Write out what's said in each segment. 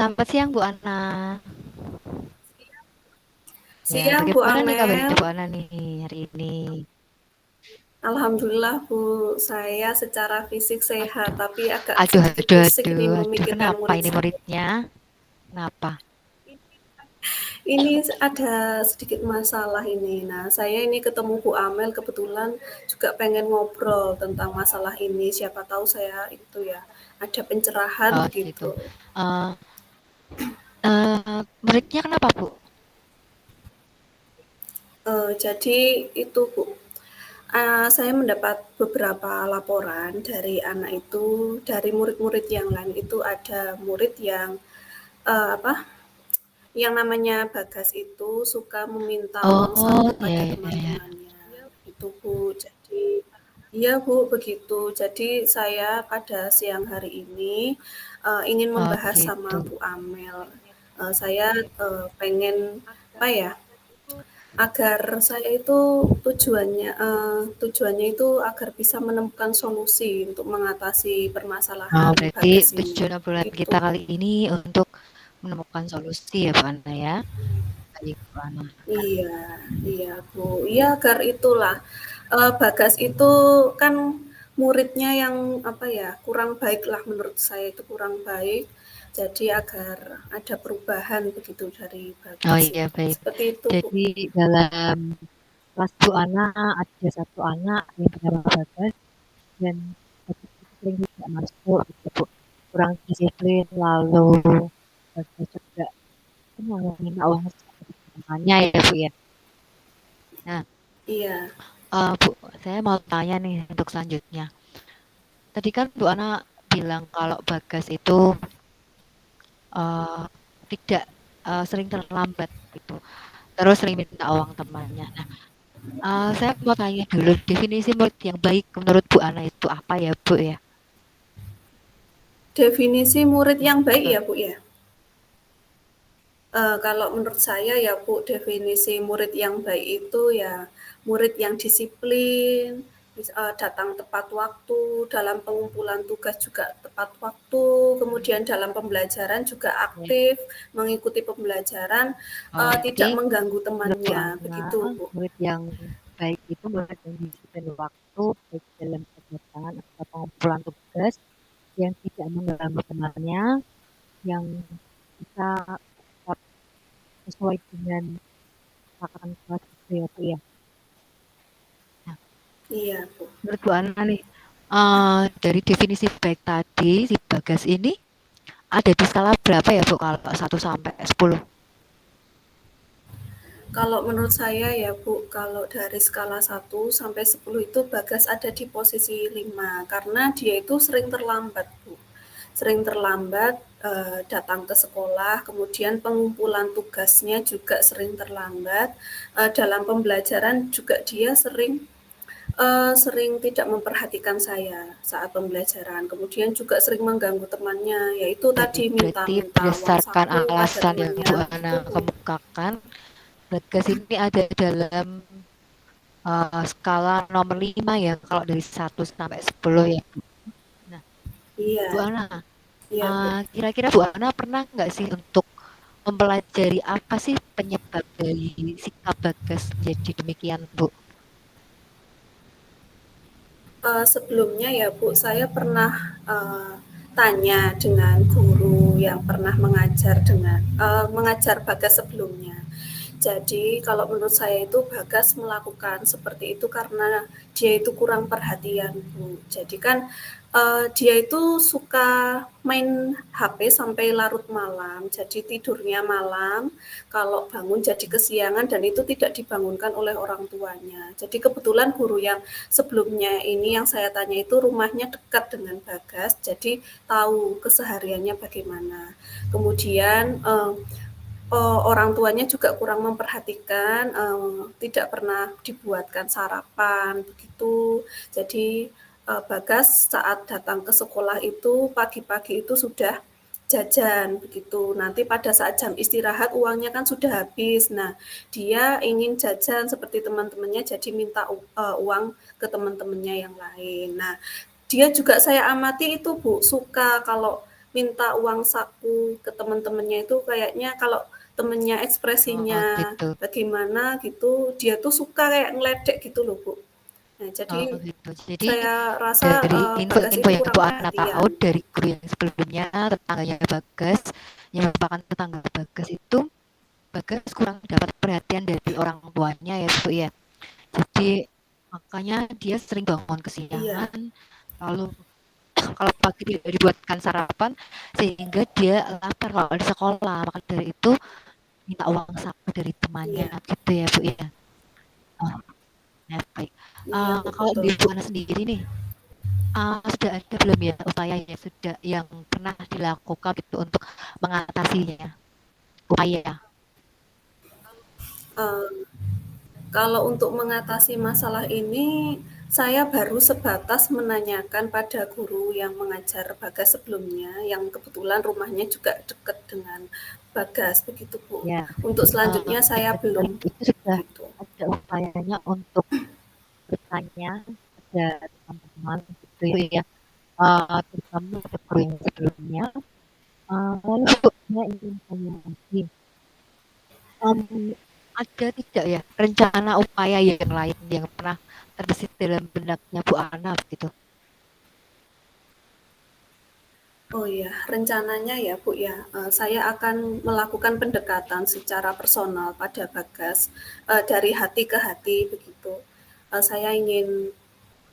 Selamat siang Bu Ana. Ya, Siang Bu bagaimana nih kabarnya Amel. Bu Ana nih hari ini? Alhamdulillah Bu, saya secara fisik sehat, tapi agak Aduh, sedikit aduh, pusing aduh, nih aduh. memikirkan Kenapa murid ini saya. muridnya? Kenapa? Ini ada sedikit masalah ini. Nah, saya ini ketemu Bu Amel kebetulan juga pengen ngobrol tentang masalah ini. Siapa tahu saya itu ya ada pencerahan Oh, gitu. begitu. Eh, muridnya kenapa Bu? Jadi itu Bu, saya mendapat beberapa laporan dari anak itu, dari murid-murid yang lain itu ada murid yang apa yang namanya Bagas itu suka meminta uang saku Oh, pada ya, ya, ya. teman-temannya. Itu Bu. Jadi iya Bu, begitu. Jadi saya pada siang hari ini ingin Oh, membahas sama gitu. Bu Amel. Saya pengen apa ya? Agar saya itu tujuannya itu agar bisa menemukan solusi untuk mengatasi Oh, permasalahan berarti Bagas ini. tujuan obrolan Itu kita Bu. kali ini untuk menemukan solusi ya Bu Ana ya. Baik Bu Ana. Iya, iya Bu. Iya agar itulah, Bagas itu kan muridnya yang apa ya, kurang baik lah menurut saya itu kurang baik. Jadi agar ada perubahan begitu dari Oh Bagas iya itu. baik. Seperti itu Bu. Jadi dalam kelas Bu Ana ada satu anak yang bernama Bagas dan sering tidak masuk gitu Bu, kurang disiplin lalu Bagas juga meminta uang seperti temannya ya Bu ya. Nah, Iya. Bu, saya mau tanya nih untuk selanjutnya. Tadi kan Bu Ana bilang kalau Bagas itu eh, tidak sering terlambat gitu, terus sering minta uang temannya. Nah, saya mau tanya dulu definisi murid yang baik menurut Bu Ana itu apa ya Bu ya? Definisi murid yang baik Betul. ya Bu ya? Kalau menurut saya ya Bu, definisi murid yang baik itu ya murid yang disiplin, datang tepat waktu, dalam pengumpulan tugas juga tepat waktu, kemudian dalam pembelajaran juga Ya. aktif, mengikuti pembelajaran, Oh, berarti tidak mengganggu menurut Bu temannya, Ana, begitu Bu. murid yang baik itu murid yang disiplin waktu, baik dalam kegiatan atau pengumpulan tugas, yang tidak mengganggu temannya, yang bisa tetap sesuai dengan takaran kelas gitu ya Bu ya. Nah, Iya Bu. menurut Bu Ana nih, dari definisi baik tadi, si Bagas ini ada di skala berapa ya Bu kalau 1 sampai 10? Kalau menurut saya ya Bu, kalau dari skala 1 sampai 10 itu Bagas ada di posisi 5 karena dia itu sering terlambat Bu. Sering terlambat datang ke sekolah, kemudian pengumpulan tugasnya juga sering terlambat. Dalam pembelajaran juga dia sering tidak memperhatikan saya saat pembelajaran. Kemudian juga sering mengganggu temannya, yaitu Baik, tadi berarti minta-minta uang berdasarkan saku pada alasan yang Bu temannya, Ana begitu Bu. kemukakan, Bagas ini ada dalam skala nomor 5 ya kalau dari 1 sampai 10 ya. Nah, Bu Iya, Ana, iya Bu. kira-kira Bu Ana pernah nggak sih untuk mempelajari apa sih penyebab dari sikap Bagas jadi demikian, Bu? Sebelumnya ya Bu, saya pernah tanya dengan guru yang pernah mengajar Bagas sebelumnya. Jadi kalau menurut saya itu Bagas melakukan seperti itu karena dia itu kurang perhatian Bu. Jadi kan dia itu suka main HP sampai larut malam, jadi tidurnya malam, kalau bangun jadi kesiangan dan itu tidak dibangunkan oleh orang tuanya. Jadi kebetulan guru yang sebelumnya ini yang saya tanya itu rumahnya dekat dengan Bagas, jadi tahu kesehariannya bagaimana. Kemudian orang tuanya juga kurang memperhatikan, tidak pernah dibuatkan sarapan begitu. Jadi Bagas saat datang ke sekolah itu pagi-pagi itu sudah jajan begitu. Nanti pada saat jam istirahat uangnya kan sudah habis. Nah, dia ingin jajan seperti teman-temannya jadi minta uang ke teman-temannya yang lain. Nah, dia juga saya amati itu Bu, suka kalau minta uang saku ke teman-temannya itu kayaknya kalau temennya Oh ekspresinya gitu. bagaimana gitu, dia tuh suka kayak ngeledek gitu loh, Bu. Nah, Oh jadi gitu. Jadi saya rasa, dari Bagas info-info ini yang kurang Bu Ana tahu perhatian. dari guru yang sebelumnya, tetangganya Bagas, yang merupakan tetangga Bagas itu, Bagas kurang dapat perhatian dari orang tuanya ya Bu ya. Jadi makanya dia sering bangun Iya, kesiangan, lalu kalau pagi tidak dibuatkan sarapan sehingga dia lapar kalau di sekolah. Maka dari itu minta uang saku dari temannya iya, gitu ya Bu ya. Oh, ya baik. iya, Bu, Kalau betul. di Bu Ana sendiri nih, sudah ada belum ya upaya ya sudah yang pernah dilakukan gitu untuk mengatasinya? Upaya. Eee, Kalau untuk mengatasi masalah ini, saya baru sebatas menanyakan pada guru yang mengajar Bagas sebelumnya, yang kebetulan rumahnya juga dekat dengan Bagas, begitu, Bu. Ya, Untuk eh, selanjutnya saya dari belum, itu sudah gitu. ada upayanya untuk bertanya pada teman-teman gitu ya, terutama pada guru yang sebelumnya. Lalu saya ingin tanya lagi, em, ada tidak ya rencana upaya yang lain yang pernah terbesit dalam benaknya Bu Ana gitu? Oh iya, rencananya ya Bu ya, saya akan melakukan pendekatan secara personal pada Bagas, dari hati ke hati begitu. Saya ingin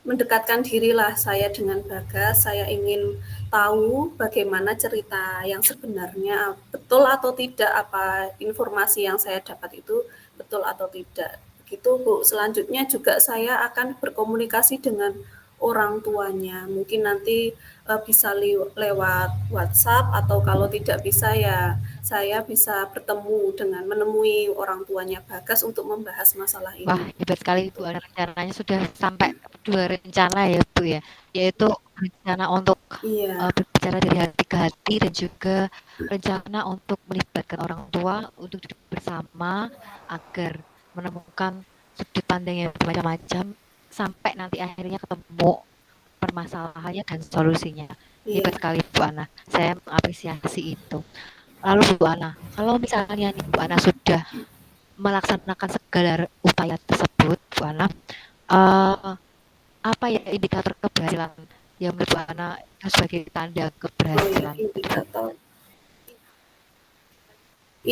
mendekatkan dirilah saya dengan Bagas, saya ingin tahu bagaimana cerita yang sebenarnya, betul atau tidak, apa informasi yang saya dapat itu betul atau tidak. Begitu Bu. Selanjutnya juga saya akan berkomunikasi dengan orang tuanya. Mungkin nanti bisa lewat WhatsApp atau kalau tidak bisa ya saya bisa bertemu dengan menemui orang tuanya Bagas untuk membahas masalah Wah, ini. hebat sekali Bu Gitu. Ana rencananya sudah sampai 2 rencana ya Bu ya, yaitu rencana untuk Iya, berbicara dari hati ke hati dan juga rencana untuk melibatkan orang tua untuk duduk bersama agar menemukan sudut pandang yang macam-macam sampai nanti akhirnya ketemu permasalahannya dan solusinya. Hebat iya. sekali Bu Ana, saya mengapresiasi itu. Lalu Bu Ana, kalau misalnya nih Bu Ana sudah melaksanakan segala upaya tersebut, Bu Ana, eh, apa ya indikator keberhasilan yang menurut Bu Ana itu sebagai tanda Oh ya, keberhasilan itu Bu?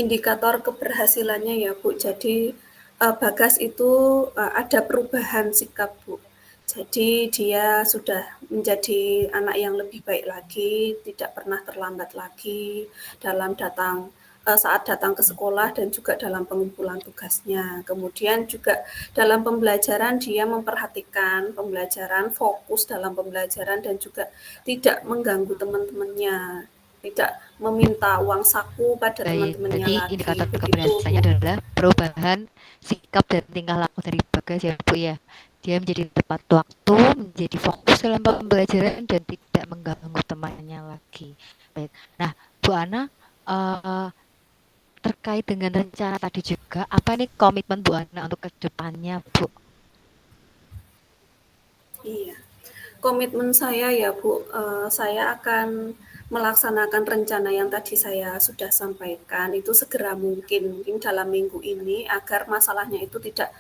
indikator keberhasilannya ya Bu. Jadi Bagas itu ada perubahan sikap Bu. Jadi dia sudah menjadi anak yang lebih baik lagi, tidak pernah terlambat lagi dalam saat datang ke sekolah dan juga dalam pengumpulan tugasnya. Kemudian juga dalam pembelajaran dia memperhatikan pembelajaran, fokus dalam pembelajaran dan juga tidak mengganggu teman-temannya, tidak meminta uang saku pada Baik, teman-temannya berarti lagi, indikator begitu keberhasilannya Bu. adalah perubahan sikap dan tingkah laku dari Bagas ya Bu ya. Dia menjadi tepat waktu, menjadi fokus dalam pembelajaran dan tidak mengganggu temannya lagi. Baik. Nah, Bu Ana, eh, terkait dengan rencana tadi juga, apa nih komitmen Bu Ana untuk kedepannya Bu? Iya. Komitmen saya ya Bu, saya akan melaksanakan rencana yang tadi saya sudah sampaikan itu segera mungkin, mungkin dalam minggu ini agar masalahnya itu tidak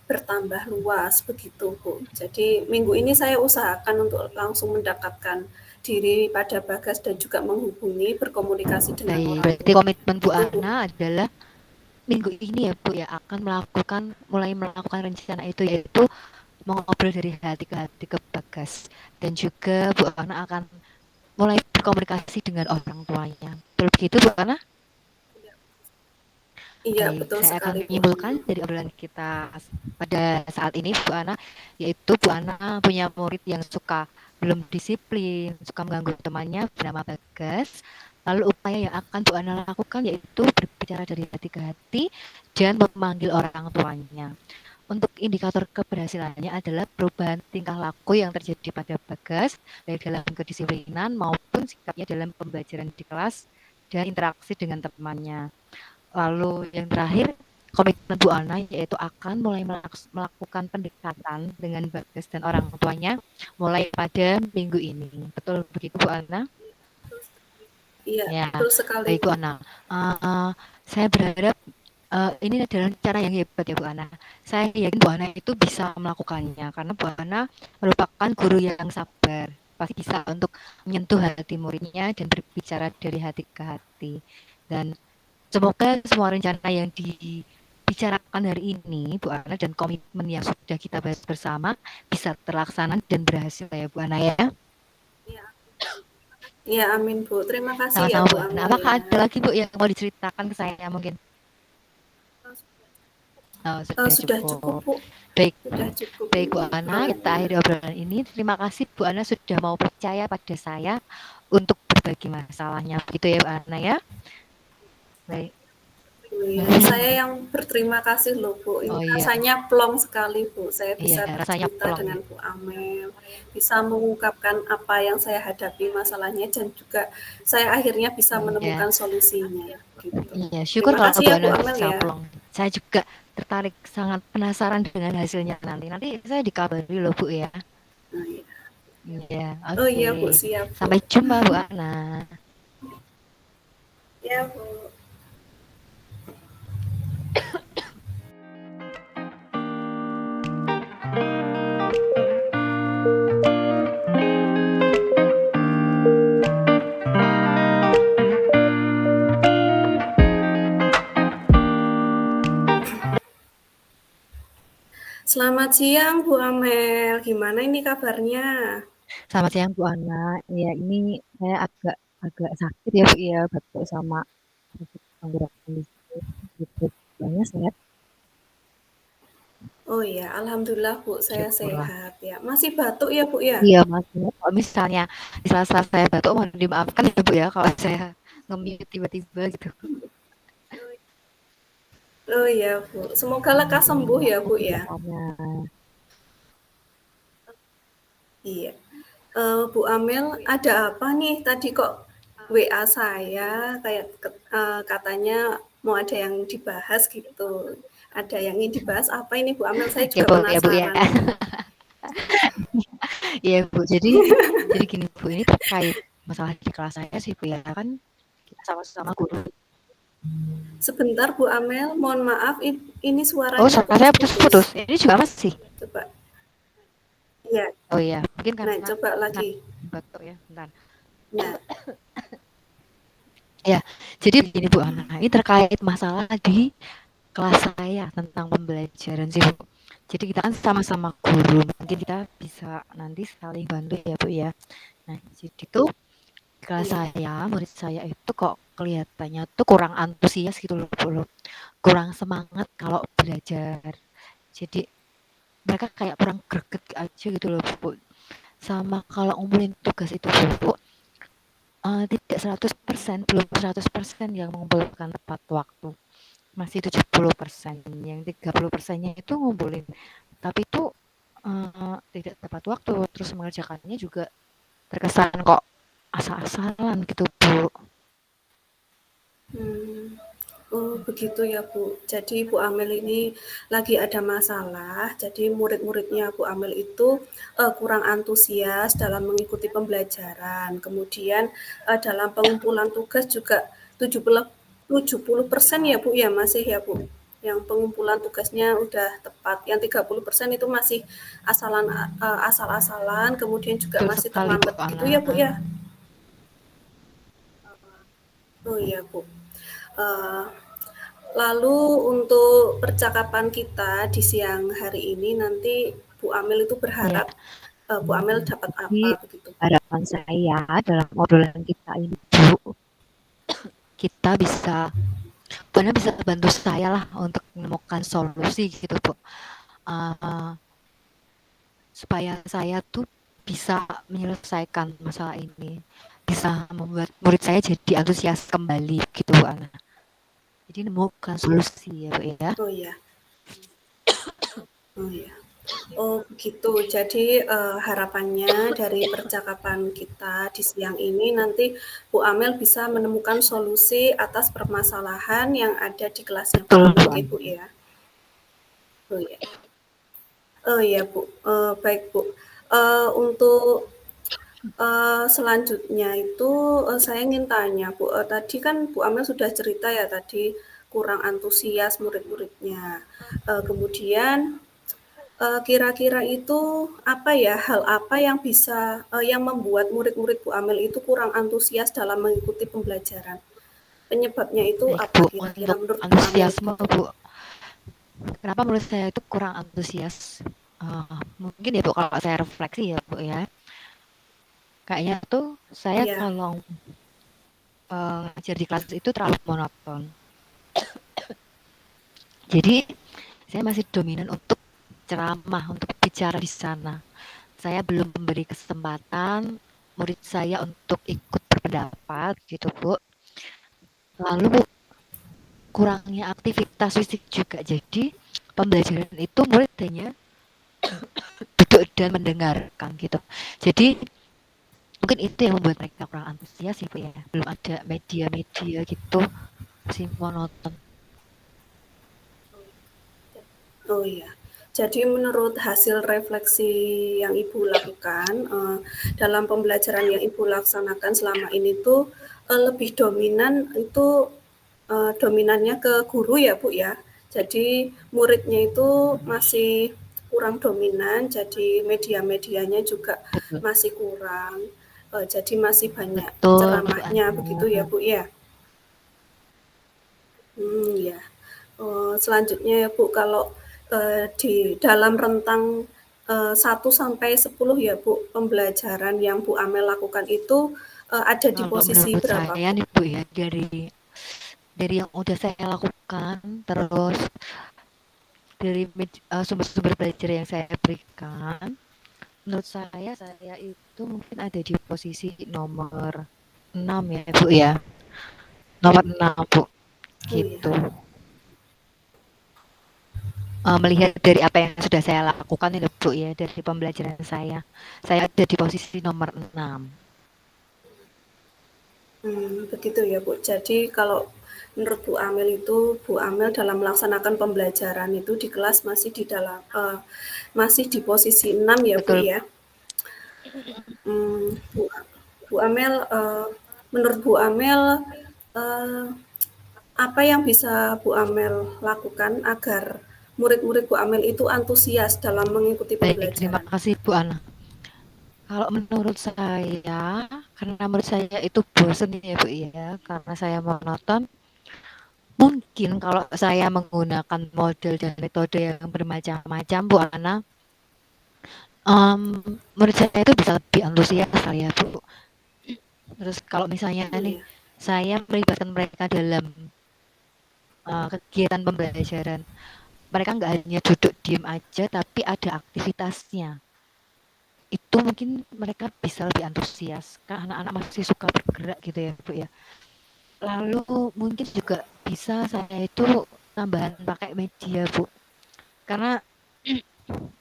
bertambah luas begitu Bu. Jadi minggu ini saya usahakan untuk langsung mendekatkan diri pada Bagas dan juga menghubungi, berkomunikasi dengan Baik, orang berarti tua. komitmen Bu Gitu Bu. Ana adalah minggu ini ya Bu ya akan mulai melakukan rencana itu, yaitu mengobrol dari hati ke hati ke Bagas, dan juga Bu Ana akan mulai berkomunikasi dengan orang tuanya. Betul begitu Bu Ana? Iya, Baik, betul saya akan sekali Bu. menyimpulkan dari obrolan kita pada saat ini Bu Ana, yaitu Bu Ana punya murid yang belum disiplin, suka mengganggu temannya bernama Bagas. Lalu upaya yang akan Bu Ana lakukan yaitu berbicara dari hati ke hati dan memanggil orang tuanya. Untuk indikator keberhasilannya adalah perubahan tingkah laku yang terjadi pada Bagas, baik dalam kedisiplinan maupun sikapnya dalam pembelajaran di kelas dan interaksi dengan temannya. Lalu yang terakhir, komitmen Bu Ana yaitu akan mulai melakukan pendekatan dengan Bagas dan orang tuanya mulai pada minggu ini. Betul begitu Bu Ana? Iya, Ya, betul sekali, baik Bu Bu. Ana. Saya berharap ini adalah cara yang hebat ya Bu Ana. Saya yakin Bu Ana itu bisa melakukannya karena Bu Ana merupakan guru yang sabar. Pasti bisa untuk menyentuh hati muridnya dan berbicara dari hati ke hati. Dan semoga semua rencana yang dibicarakan hari ini Bu Ana dan komitmen yang sudah kita bahas bersama bisa terlaksana dan berhasil ya Bu Ana ya. Iya, amin, Bu. Terima kasih ya, Sama-sama Bu Bu Ana. Apakah Amelia. ada lagi Bu yang mau diceritakan ke saya mungkin? Oh, sudah Sudah cukup, cukup. Bu. Baik, Sudah cukup baik Bu ini Ana, kita obrolannya. akhiri obrolan ini. Terima kasih Bu Ana sudah mau percaya pada saya untuk berbagi masalahnya. Begitu ya Bu Ana ya. Baik. Iya, saya yang berterima kasih loh, Bu. Ini Oh iya, rasanya plong sekali, Bu. Saya iya bisa rasanya bercerita plong dengan ya. Bu Amel, bisa mengungkapkan apa yang saya hadapi masalahnya dan juga saya akhirnya bisa Iya, menemukan solusinya, gitu. iya. Syukur Terima kalau kasih Bu ya, Bu Ana Amel bisa ya. plong. Saya juga tertarik, sangat penasaran dengan hasilnya nanti. Nanti saya dikabari loh Bu ya. Nah, iya. Iya, Oh oke. iya, Bu, siap, Bu. Sampai jumpa Bu Ana. Ya, Bu. Selamat siang, Bu Amel. Gimana ini kabarnya? Selamat siang Bu Ana. Ya ini saya agak agak sakit ya Bu ya, batuk sama sakit tenggorokan di sini. Gitu. Banyak sehat. Oh iya, alhamdulillah Bu, saya Syukurlah. sehat ya. Masih batuk ya Bu ya? Iya Mas, kalau misalnya di saat-saat saya batuk mohon dimaafkan ya Bu ya kalau saya nge-mute tiba-tiba gitu. Oh iya Bu, semoga lekas sembuh ya Bu ya. Kebiasaannya. Iya. Bu Amel, ada apa nih? Tadi kok WA saya kayak katanya mau ada yang dibahas gitu. Ada yang ingin dibahas apa ini Bu Amel? Saya juga Kepo ya Bu ya. penasaran ini. Iya Bu, jadi gini Bu, ini terkait masalah di kelas saya sih Bu ya, kan kita sama-sama guru. Sebentar Bu Amel, mohon maaf ini Oh suaranya suara saya putus-putus. putus-putus, ini juga masih. Coba. Iya. Oh iya, mungkin Nah, karena coba bentar, lagi. batuk ya, bentar. Nah, Ya, jadi begini Bu Ana, ini terkait masalah di kelas saya tentang pembelajaran sih Bu. Jadi kita kan sama-sama guru, mungkin kita bisa nanti saling bantu ya Bu ya. Nah, jadi tuh di kelas iya. saya, murid saya itu kok kelihatannya tuh kurang antusias gitu loh Bu, kurang semangat kalau belajar. Jadi mereka kayak kurang greget aja gitu loh Bu. Sama kalau ngumpulin tugas itu Bu, tidak 100%, belum 100% yang mengumpulkan tepat waktu. Masih 70%, yang 30%-nya itu ngumpulin. Tapi itu tidak tepat waktu, terus mengerjakannya juga terkesan kok asal-asalan gitu, Bu. Hmm. Oh, begitu ya, Bu. Jadi Bu Amel ini lagi ada masalah. Jadi murid-muridnya Bu Amel itu kurang antusias dalam mengikuti pembelajaran. Kemudian dalam pengumpulan tugas juga 70% ya, Bu, ya masih ya, Bu. Yang pengumpulan tugasnya udah tepat. Yang 30% itu masih asal-asalan, kemudian juga Betul masih sekali, Bu terlambat gitu Ana. ya, Bu ya. Oh iya, Bu. Eh, Lalu untuk percakapan kita di siang hari ini nanti Bu Amel itu Ya, berharap Bu Amel dapat jadi apa begitu? harapan saya dalam obrolan kita ini, Bu, kita bisa, Buana bisa bantu saya lah untuk menemukan solusi gitu, Bu. Uh, supaya saya tuh bisa menyelesaikan masalah ini, bisa membuat murid saya jadi antusias kembali gitu Bu Ana. Jadi nemukan solusi ya Bu ya. Oh iya, oh iya. Oh begitu. Jadi harapannya dari percakapan kita di siang ini nanti Bu Amel bisa menemukan solusi atas permasalahan yang ada di kelasnya Bu Betul Amel, Bu gitu Ana. ya. Oh iya, oh iya Bu. Baik Bu. Untuk Selanjutnya itu, saya ingin tanya Bu, tadi kan Bu Amel sudah cerita ya tadi kurang antusias murid-muridnya, kemudian, kira-kira itu apa ya, hal apa yang bisa yang membuat murid-murid Bu Amel itu kurang antusias dalam mengikuti pembelajaran? Penyebabnya itu Baik apa Bu, kira-kira untuk menurut Bu Amel antusiasme gitu? Bu, kenapa menurut saya itu kurang antusias? Mungkin ya Bu, kalau saya refleksi ya Bu ya, kayaknya tuh saya Iya, kalau ngajar di kelas itu terlalu monoton. Jadi saya masih dominan untuk ceramah, untuk bicara di sana. Saya belum memberi kesempatan murid saya untuk ikut berpendapat gitu Bu. Lalu kurangnya aktivitas fisik juga. Jadi pembelajaran itu murid hanya duduk dan mendengarkan gitu. Jadi mungkin itu yang membuat mereka kurang antusias ya Bu ya. Belum ada media-media gitu, masih monoton. oh iya. Jadi menurut hasil refleksi yang Ibu lakukan, dalam pembelajaran yang Ibu laksanakan selama ini tuh, lebih dominan itu, dominannya ke guru ya, Bu, ya? Jadi muridnya itu masih kurang dominan, jadi media-medianya juga Betul, masih kurang, jadi masih banyak betul Bu ceramahnya, begitu ya, Ana. Bu, ya? Ya. Selanjutnya ya Bu, kalau di dalam rentang 1 sampai 10 ya Bu, pembelajaran yang Bu Amel lakukan itu ada di Kalau posisi menurut berapa saya Bu? nih Bu ya, dari yang udah saya lakukan, terus dari sumber-sumber belajar yang saya berikan, menurut saya itu mungkin ada di posisi nomor 6 ya Bu ya. Nomor 6 Bu, Oh ya, gitu. Melihat dari apa yang sudah saya lakukan ini Bu ya, dari pembelajaran saya ada di posisi nomor 6. begitu ya Bu. Jadi kalau menurut Bu Amel itu, Bu Amel dalam melaksanakan pembelajaran itu di kelas masih di posisi 6 ya Bu Betul. ya. Bu, Bu Amel, menurut Bu Amel, eh, apa yang bisa Bu Amel lakukan agar murid-murid Bu Amel itu antusias dalam mengikuti Baik, terima pembelajaran? kasih Bu Ana. Kalau menurut saya, karena menurut saya itu bosen ya Bu ya, karena saya monoton. Mungkin kalau saya menggunakan model dan metode yang bermacam-macam Bu Ana, menurut saya itu bisa lebih antusias kali ya Bu. Terus kalau misalnya Oh nih, ya, saya melibatkan mereka dalam kegiatan pembelajaran. Mereka nggak hanya duduk diem aja, tapi ada aktivitasnya. Itu mungkin mereka bisa lebih antusias. Kan anak-anak masih suka bergerak gitu ya Bu ya. Lalu mungkin juga bisa saya itu tambahan pakai media Bu. Karena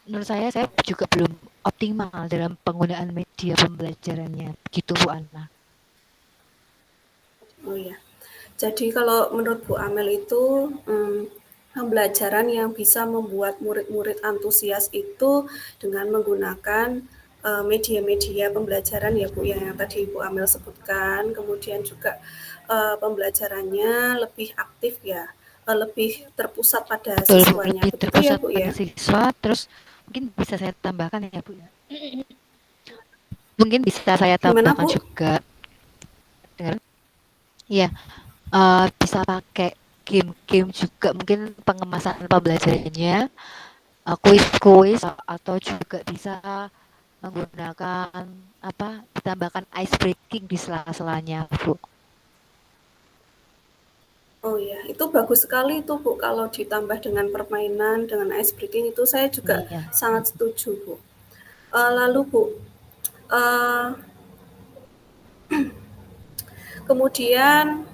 menurut saya juga belum optimal dalam penggunaan media pembelajarannya. Begitu Bu Ana. oh ya. Jadi kalau menurut Bu Amel itu pembelajaran yang bisa membuat murid-murid antusias itu dengan menggunakan media-media pembelajaran ya Bu yang tadi Bu Amel sebutkan, kemudian juga pembelajarannya lebih aktif ya, lebih terpusat pada Betul Bu, siswanya, lebih begitu ya terpusat Bu pada ya? siswa. Terus mungkin bisa saya tambahkan ya Bu ya. Mungkin bisa saya Gimana tambahkan Bu? juga. Dengar? Iya, bisa pakai game-game juga mungkin pengemasan pembelajarannya, kuis-kuis atau juga bisa menggunakan apa, ditambahkan ice breaking di sela-selanya, Bu. Oh ya, itu bagus sekali itu Bu kalau ditambah dengan permainan, dengan ice breaking itu saya juga Iya, sangat setuju Bu. Lalu Bu, eee, kemudian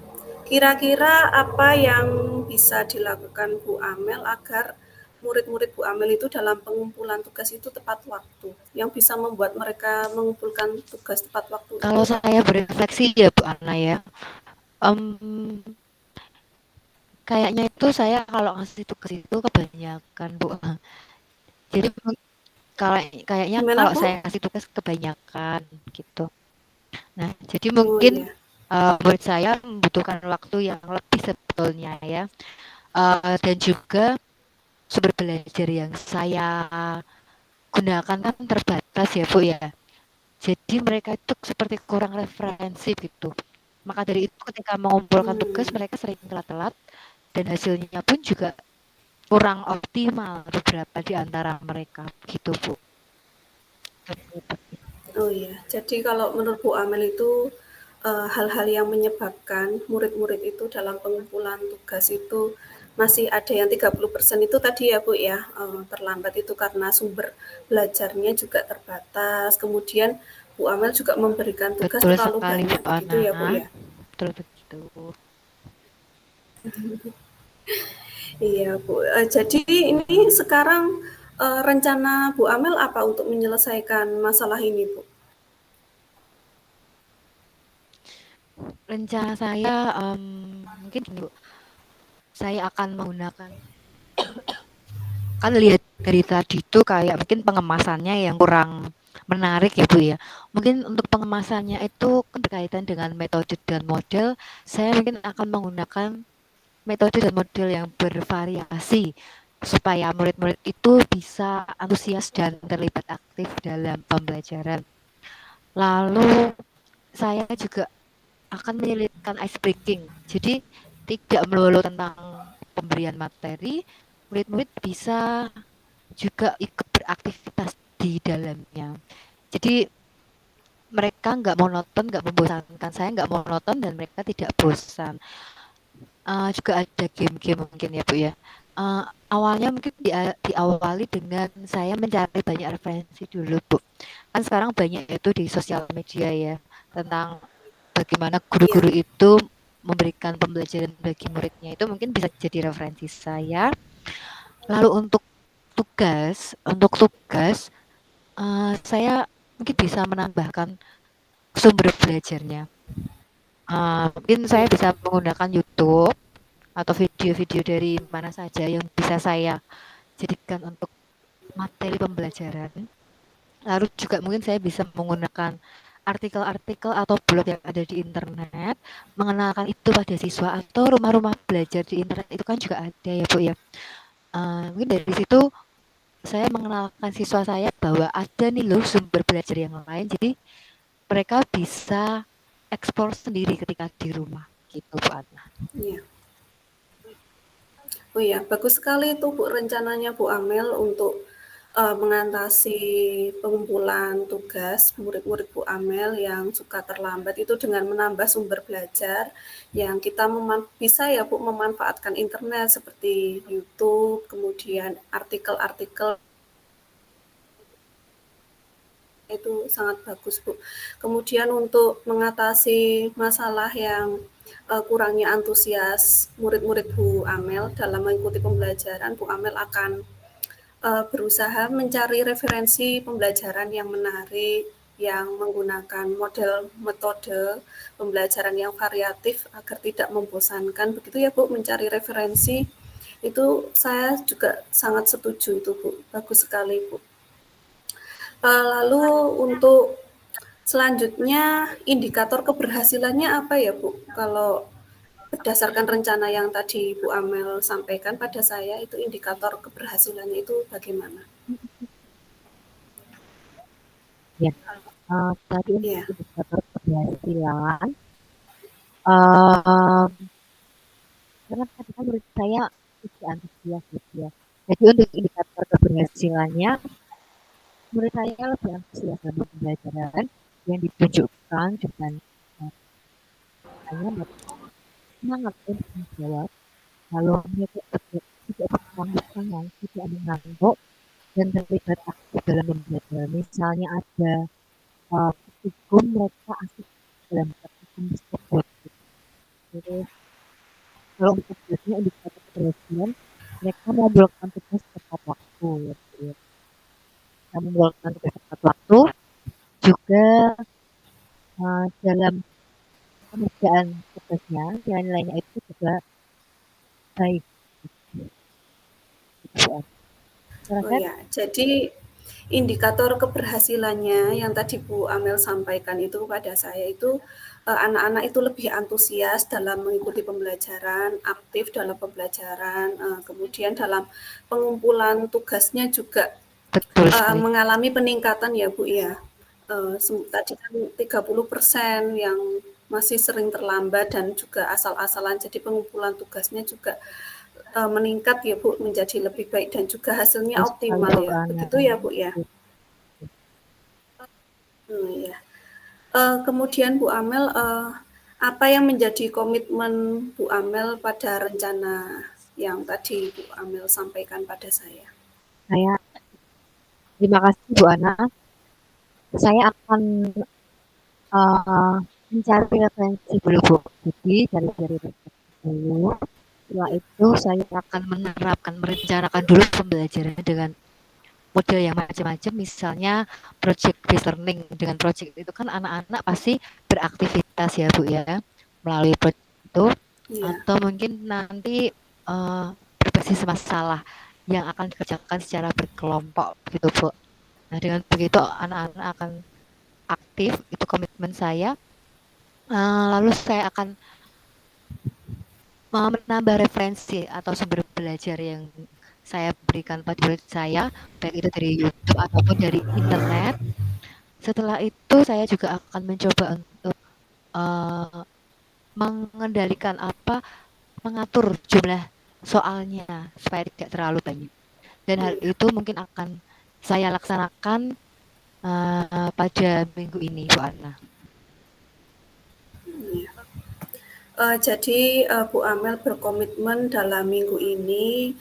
kira-kira apa yang bisa dilakukan Bu Amel agar murid-murid Bu Amel itu dalam pengumpulan tugas itu tepat waktu? Yang bisa membuat mereka mengumpulkan tugas tepat waktu kalau itu saya apa? berefleksi ya Bu Ana ya, um, kayaknya itu saya kalau ngasih tugas itu kebanyakan Bu. Jadi kalau kayaknya Gimana kalau Bu? saya kasih tugas kebanyakan. gitu. Nah, jadi Oh mungkin iya. buat saya membutuhkan waktu yang lebih sebetulnya ya. Dan juga sumber belajar yang saya gunakan kan terbatas ya Bu ya. Jadi mereka itu seperti kurang referensi gitu. Maka dari itu ketika mengumpulkan tugas Hmm. mereka sering telat-telat dan hasilnya pun juga kurang optimal beberapa di antara mereka gitu Bu. Oh iya, jadi kalau menurut Bu Amel itu hal-hal yang menyebabkan murid-murid itu dalam pengumpulan tugas itu masih ada yang 30% itu tadi ya Bu ya, terlambat itu karena sumber belajarnya juga terbatas, kemudian Bu Amel juga memberikan tugas Betul terlalu sekali Bu banyak begitu Ana. ya Bu ya? Betul betul. Iya Bu, jadi ini sekarang rencana Bu Amel apa untuk menyelesaikan masalah ini Bu? Rencana saya mungkin gini Bu. Saya akan menggunakan kan lihat dari tadi itu kayak mungkin pengemasannya yang kurang menarik ya Bu ya. Mungkin untuk pengemasannya itu kan berkaitan dengan metode dan model. Saya mungkin akan menggunakan metode dan model yang bervariasi supaya murid-murid itu bisa antusias dan terlibat aktif dalam pembelajaran. Lalu saya juga akan menyelipkan ice breaking. Jadi tidak melulu tentang pemberian materi, murid-murid bisa juga ikut beraktivitas di dalamnya. Jadi mereka nggak monoton, nggak membosankan. Saya nggak monoton dan mereka tidak bosan. Juga ada game-game mungkin ya Bu ya. Awalnya mungkin diawali dengan saya mencari banyak referensi dulu Bu. Kan sekarang banyak itu di sosial media ya tentang bagaimana Iya, guru-guru itu memberikan pembelajaran bagi muridnya itu mungkin bisa jadi referensi saya. Lalu untuk tugas saya mungkin bisa menambahkan sumber belajarnya. Mungkin saya iya, bisa menggunakan YouTube atau video-video dari mana saja yang bisa saya jadikan untuk materi pembelajaran. Lalu juga mungkin saya bisa menggunakan artikel-artikel atau blog yang ada di internet, mengenalkan itu pada siswa atau rumah-rumah belajar di internet itu kan juga ada ya Bu ya. Mungkin dari situ saya mengenalkan siswa saya bahwa ada nih loh sumber belajar yang lain. Jadi mereka bisa eksplor sendiri ketika di rumah gitu Bu Atna. iya. Oh iya, bagus sekali itu Bu rencananya Bu Amel untuk mengatasi pengumpulan tugas murid-murid Bu Amel yang suka terlambat itu dengan menambah sumber belajar yang kita bisa ya Bu memanfaatkan internet seperti YouTube, kemudian artikel-artikel itu sangat bagus Bu. Kemudian untuk mengatasi masalah yang kurangnya antusias murid-murid Bu Amel dalam mengikuti pembelajaran, Bu Amel akan berusaha mencari referensi pembelajaran yang menarik, yang menggunakan model metode pembelajaran yang variatif agar tidak membosankan. Begitu ya Bu, mencari referensi itu saya juga sangat setuju itu Bu, bagus sekali Bu. Lalu untuk selanjutnya indikator keberhasilannya apa ya Bu? Kalau berdasarkan rencana yang tadi Bu Amel sampaikan pada saya itu indikator keberhasilannya itu bagaimana? Ya, tadi untuk Iya, indikator keberhasilan, uh, karena tadi kan menurut saya tidak antusias gitu ya. Jadi untuk indikator keberhasilannya, menurut saya lebih antusias dalam pembelajaran yang ditunjukkan dengan hanya mereka semangat untuk menjawab, lalu mereka tidak bertanggung tidak mengantuk, dan terlibat aktif dalam pembelajaran. Misalnya ada praktikum mereka asik dalam praktikum tersebut. Terus kalau untuk tugasnya indikator keberhasilan, mereka mengumpulkan tugas tepat waktu. Ya. Mereka mengumpulkan tugas tepat waktu, juga dalam pengerjaan tugasnya, nilai-nilainya itu juga baik. Gitu. oh Saya ya, jadi indikator keberhasilannya yang tadi Bu Amel sampaikan itu kepada saya itu anak-anak itu lebih antusias dalam mengikuti pembelajaran, aktif dalam pembelajaran, kemudian dalam pengumpulan tugasnya juga Betul sekali. mengalami peningkatan ya Bu ya. Tadi kan 30% yang masih sering terlambat dan juga asal-asalan, jadi pengumpulan tugasnya juga meningkat ya Bu, menjadi lebih baik dan juga hasilnya Betul sekali optimal Bu ya, Ana. begitu ya Bu ya? Ya. Kemudian Bu Amel, apa yang menjadi komitmen Bu Amel pada rencana yang tadi Bu Amel sampaikan pada saya? Saya terima kasih Bu Ana. Saya akan mencari referensi dulu Bu. Jadi dari referensi dulu. Setelah itu saya akan merencanakan dulu pembelajarannya dengan model yang macam-macam. Misalnya project based learning. Dengan project itu kan anak-anak pasti beraktivitas ya Bu ya melalui project itu. Ya. Atau mungkin nanti berbasis masalah yang akan dikerjakan secara berkelompok gitu Bu. Nah dengan begitu anak-anak akan aktif, itu komitmen saya. Lalu saya akan menambah referensi atau sumber belajar yang saya berikan pada murid saya, baik itu dari YouTube ataupun dari internet. Setelah itu saya juga akan mencoba untuk mengendalikan mengatur jumlah soalnya supaya tidak terlalu banyak. Dan hal itu mungkin akan saya laksanakan pada minggu ini, Bu Ana. Jadi Bu Amel berkomitmen dalam minggu ini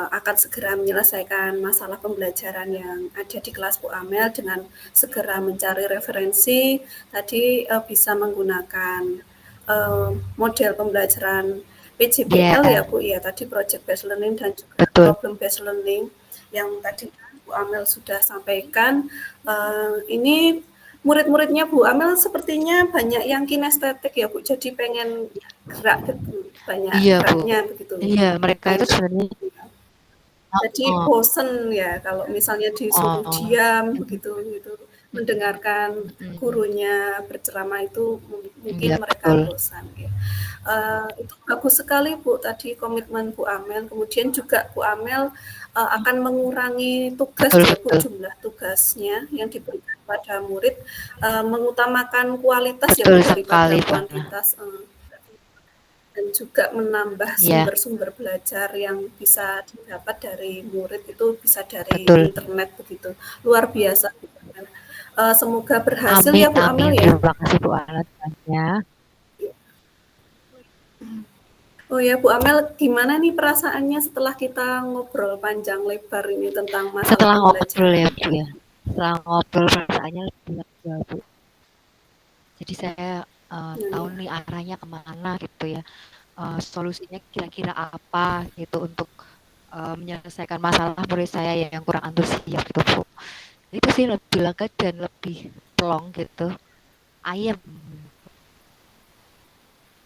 akan segera menyelesaikan masalah pembelajaran yang ada di kelas Bu Amel dengan segera mencari referensi. Tadi bisa menggunakan model pembelajaran PJBL ya Bu ya, tadi project based learning dan juga problem based learning yang tadi Bu Amel sudah sampaikan. Ini murid-muridnya Bu Amel sepertinya banyak yang kinestetik ya Bu, jadi pengen gerak gitu, banyak geraknya Bu. begitu. Iya, mereka itu sebenarnya jadi bosen ya kalau misalnya disuruh diam begitu gitu, mendengarkan gurunya berceramah itu mungkin iya, mereka betul. bosan ya. Itu bagus sekali Bu tadi komitmen Bu Amel. Kemudian juga Bu Amel akan mengurangi tugas Betul, ya Bu, betul. jumlah tugasnya yang diberikan pada murid, mengutamakan kualitas ya Betul Bu daripada sekali, kuantitas. Dan juga menambah Iya, sumber-sumber belajar yang bisa didapat dari murid itu bisa dari betul. internet begitu. Luar biasa. Semoga berhasil Amin, ya Bu amin. Amel ya. Terima kasih Bu Ana. Oh ya Bu Amel, gimana nih perasaannya setelah kita ngobrol panjang lebar ini tentang masalah Setelah ngobrol pembelajaran? ya Bu ya. Setelah ngobrol perasaannya lebih lega Bu. Jadi saya tahu nih arahnya kemana gitu ya. Solusinya kira-kira apa gitu untuk menyelesaikan masalah murid saya yang kurang antusias gitu Bu. Itu sih lebih lega dan lebih plong gitu. Ayam.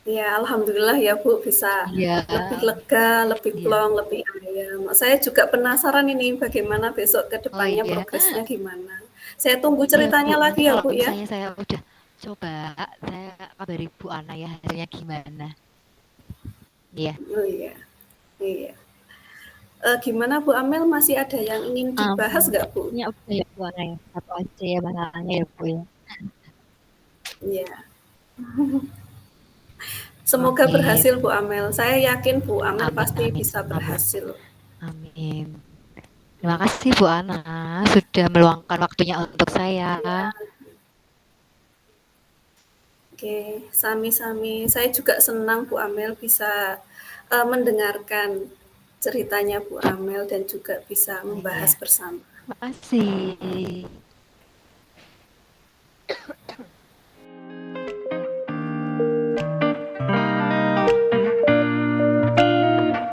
Ya, alhamdulillah ya Bu bisa Iya. lebih lega, lebih Iya. plong, lebih ayam. Saya juga penasaran ini bagaimana besok ke Oh depannya iya. progresnya gimana. Saya tunggu Iya Bu, ceritanya nanti lagi ya kalau Bu ya. misalnya saya udah coba, saya kabari Bu Ana ya hasilnya gimana. Iya. Oh iya, iya. Gimana Bu Amel, masih ada yang ingin dibahas nggak Bu? Kayaknya udah ya Bu Ana ya. Satu aja ya masalahnya ya Bu ya. Iya. Semoga Amin. berhasil Bu Amel. Saya yakin Bu Amel Amin, pasti amin, bisa amin. berhasil. Amin. Terima kasih Bu Ana sudah meluangkan waktunya untuk saya. Ya, oke, sami-sami. Saya juga senang Bu Amel bisa mendengarkan ceritanya Bu Amel dan juga bisa membahas Iya. bersama. Terima kasih.